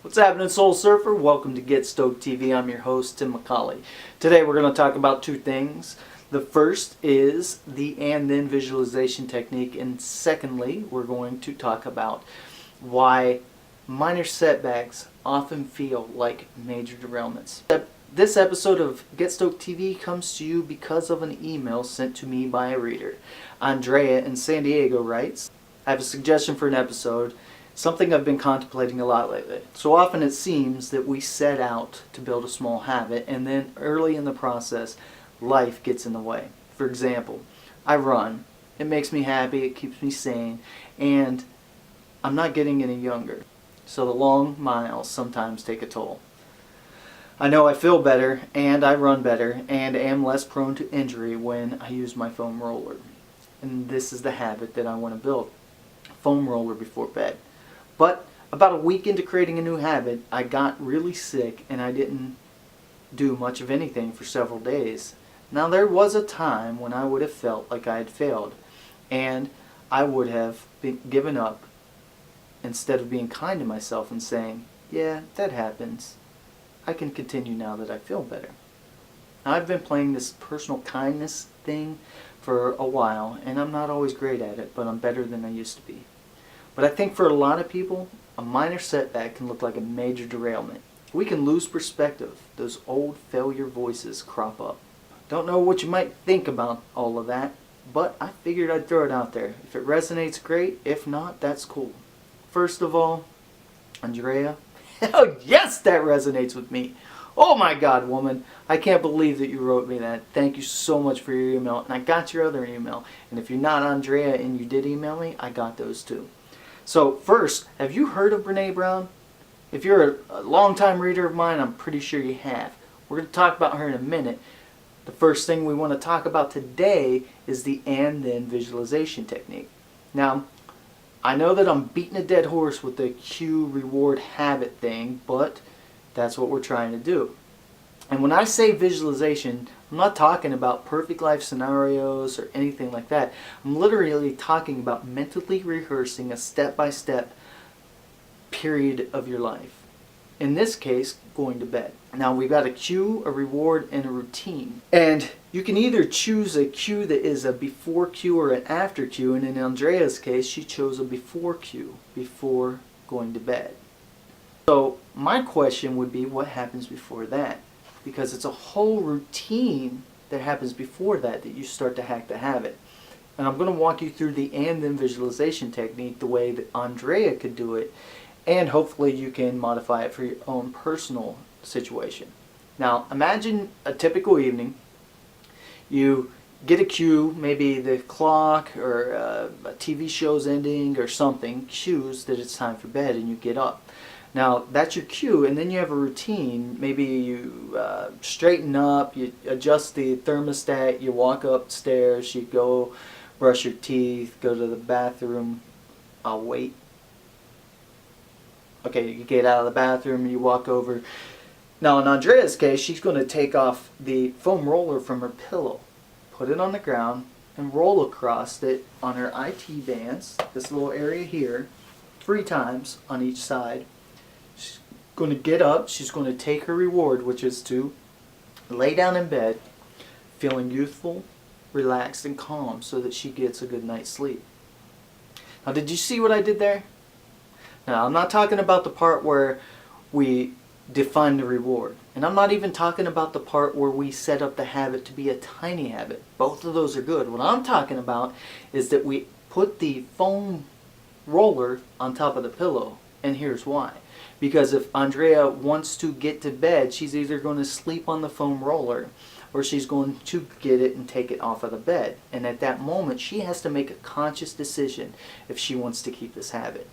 What's happening, Soul Surfer? Welcome to Get Stoked TV. I'm your host, Tim McCauley. Today we're going to talk about two things. The first is the and then visualization technique, and secondly, we're going to talk about why minor setbacks often feel like major derailments. This episode of Get Stoked TV comes to you because of an email sent to me by a reader. Andrea in San Diego writes, I have a suggestion for an episode. Something I've been contemplating a lot lately. So often it seems that we set out to build a small habit, and then early in the process, life gets in the way. For example, I run. It makes me happy, it keeps me sane, and I'm not getting any younger. So the long miles sometimes take a toll. I know I feel better, and I run better, and am less prone to injury when I use my foam roller. And this is the habit that I want to build. Foam roller before bed. But about a week into creating a new habit, I got really sick and I didn't do much of anything for several days. Now there was a time when I would have felt like I had failed and I would have given up instead of being kind to myself and saying, yeah, that happens. I can continue now that I feel better. Now, I've been playing this personal kindness thing for a while and I'm not always great at it, but I'm better than I used to be. But I think for a lot of people, a minor setback can look like a major derailment. We can lose perspective. Those old failure voices crop up. Don't know what you might think about all of that, but I figured I'd throw it out there. If it resonates, great. If not, that's cool. First of all, Andrea, oh yes, that resonates with me. Oh my God, woman, I can't believe that you wrote me that. Thank you so much for your email. And I got your other email. And if you're not Andrea and you did email me, I got those too. So first, have you heard of Brene Brown? If you're a long-time reader of mine, I'm pretty sure you have. We're going to talk about her in a minute. The first thing we want to talk about today is the and then visualization technique. Now, I know that I'm beating a dead horse with the cue reward habit thing, but that's what we're trying to do. And when I say visualization, I'm not talking about perfect life scenarios or anything like that. I'm literally talking about mentally rehearsing a step-by-step period of your life. In this case, going to bed. Now we've got a cue, a reward, and a routine. And you can either choose a cue that is a before cue or an after cue, and in Andrea's case, she chose a before cue, before going to bed. So my question would be, what happens before that? Because it's a whole routine that happens before that you start to hack the habit. And I'm going to walk you through the and then visualization technique the way that Andrea could do it, and hopefully you can modify it for your own personal situation. Now imagine a typical evening. You get a cue, maybe the clock or a TV show's ending or something, cues that it's time for bed, and you get up. Now that's your cue, and then you have a routine. Maybe you straighten up, you adjust the thermostat, you walk upstairs, you go brush your teeth, go to the bathroom. I'll wait. Okay, you get out of the bathroom and you walk over. Now in Andrea's case, she's going to take off the foam roller from her pillow, put it on the ground, and roll across it on her IT bands, this little area here, 3 times on each side. She's going to get up, she's going to take her reward, which is to lay down in bed, feeling youthful, relaxed, and calm so that she gets a good night's sleep. Now did you see what I did there? Now I'm not talking about the part where we define the reward. And I'm not even talking about the part where we set up the habit to be a tiny habit. Both of those are good. What I'm talking about is that we put the foam roller on top of the pillow. And here's why. Because if Andrea wants to get to bed, she's either going to sleep on the foam roller or she's going to get it and take it off of the bed. And at that moment, she has to make a conscious decision if she wants to keep this habit.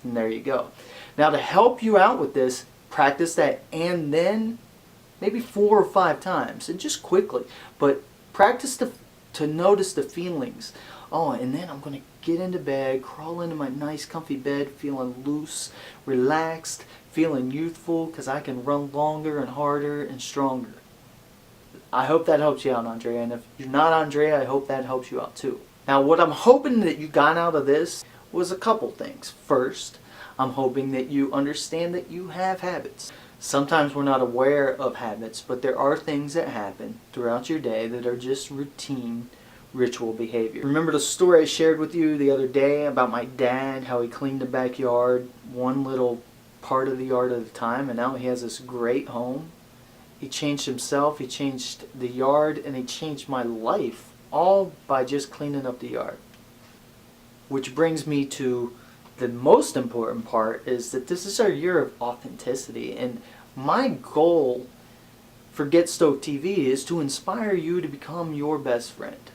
And there you go. Now to help you out with this, practice that and then maybe 4 or 5 times, and just quickly. But practice to notice the feelings. Oh, and then I'm going to get into bed, crawl into my nice comfy bed, feeling loose, relaxed, feeling youthful, because I can run longer and harder and stronger. I hope that helps you out, Andrea. And if you're not Andrea, I hope that helps you out too. Now what I'm hoping that you got out of this was a couple things. First, I'm hoping that you understand that you have habits. Sometimes we're not aware of habits, but there are things that happen throughout your day that are just routine ritual behavior. Remember the story I shared with you the other day about my dad, how he cleaned the backyard one little part of the yard at a time, and now he has this great home? He changed himself, he changed the yard, and he changed my life, all by just cleaning up the yard. Which brings me to the most important part, is that this is our year of authenticity, and my goal for Get Stoked TV is to inspire you to become your best friend.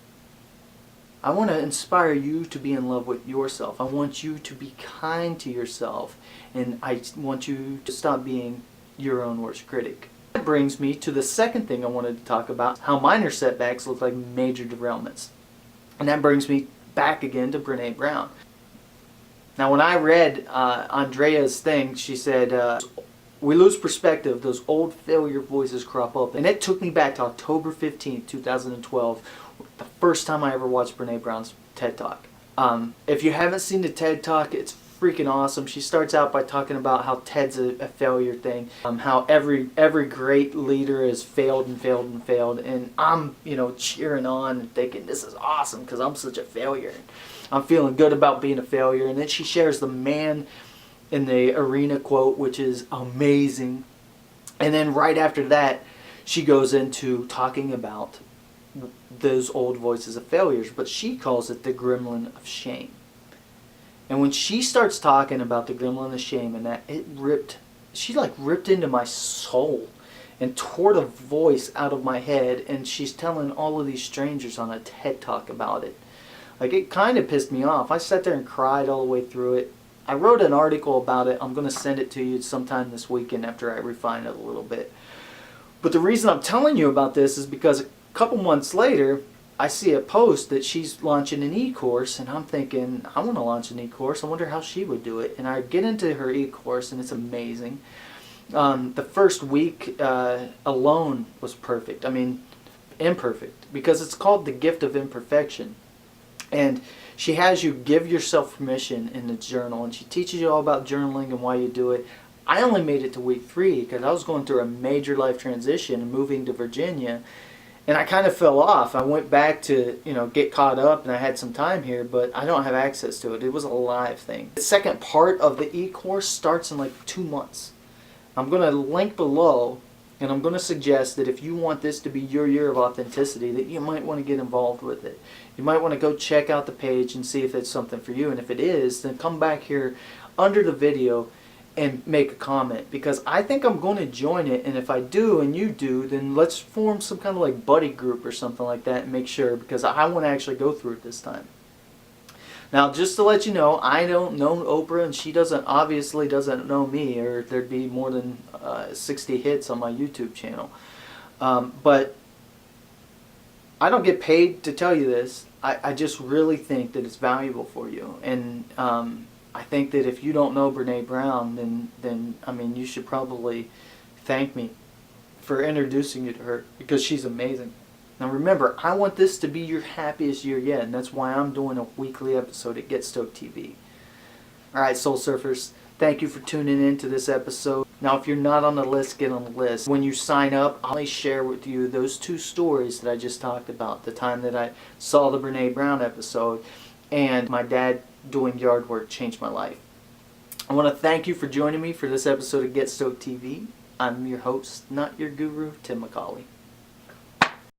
I want to inspire you to be in love with yourself. I want you to be kind to yourself, and I want you to stop being your own worst critic. That brings me to the second thing I wanted to talk about, how minor setbacks look like major derailments. And that brings me back again to Brené Brown. Now when I read Andrea's thing, she said, we lose perspective, those old failure voices crop up. And it took me back to October 15th, 2012, the first time I ever watched Brené Brown's TED Talk. If you haven't seen the TED Talk, it's freaking awesome. She starts out by talking about how TED's a failure thing, how every great leader has failed and failed and failed, and I'm cheering on and thinking this is awesome because I'm such a failure. I'm feeling good about being a failure. And then she shares the man in the arena quote, which is amazing. And then right after that, she goes into talking about those old voices of failures, but she calls it the gremlin of shame. And when she starts talking about the gremlin of shame, and that she ripped into my soul and tore the voice out of my head, and she's telling all of these strangers on a TED Talk about it. Like, it kind of pissed me off. I sat there and cried all the way through it. I wrote an article about it. I'm going to send it to you sometime this weekend after I refine it a little bit. But the reason I'm telling you about this is because a couple months later, I see a post that she's launching an e-course, and I'm thinking, I want to launch an e-course. I wonder how she would do it. And I get into her e-course, and it's amazing. The first week alone was perfect. I mean, imperfect, because it's called The Gift of Imperfection. And she has you give yourself permission in the journal, and she teaches you all about journaling and why you do it. I only made it to week 3 because I was going through a major life transition and moving to Virginia, and I kind of fell off. I went back to get caught up, and I had some time here, but I don't have access to it. It was a live thing. The second part of the e-course starts in like 2 months. I'm going to link below, and I'm going to suggest that if you want this to be your year of authenticity, that you might want to get involved with it. You might want to go check out the page and see if it's something for you. And if it is, then come back here under the video and make a comment, because I think I'm going to join it. And if I do and you do, then let's form some kind of like buddy group or something like that and make sure, because I want to actually go through it this time. Now, just to let you know, I don't know Oprah, and she obviously doesn't know me, or there'd be more than 60 hits on my YouTube channel. But I don't get paid to tell you this. I just really think that it's valuable for you. And I think that if you don't know Brené Brown, then I mean, you should probably thank me for introducing you to her, because she's amazing. Now remember, I want this to be your happiest year yet, and that's why I'm doing a weekly episode at Get Stoked TV. Alright, Soul Surfers, thank you for tuning in to this episode. Now if you're not on the list, get on the list. When you sign up, I'll share with you those 2 stories that I just talked about. The time that I saw the Brené Brown episode, and my dad doing yard work changed my life. I want to thank you for joining me for this episode of Get Stoked TV. I'm your host, not your guru, Tim McCauley.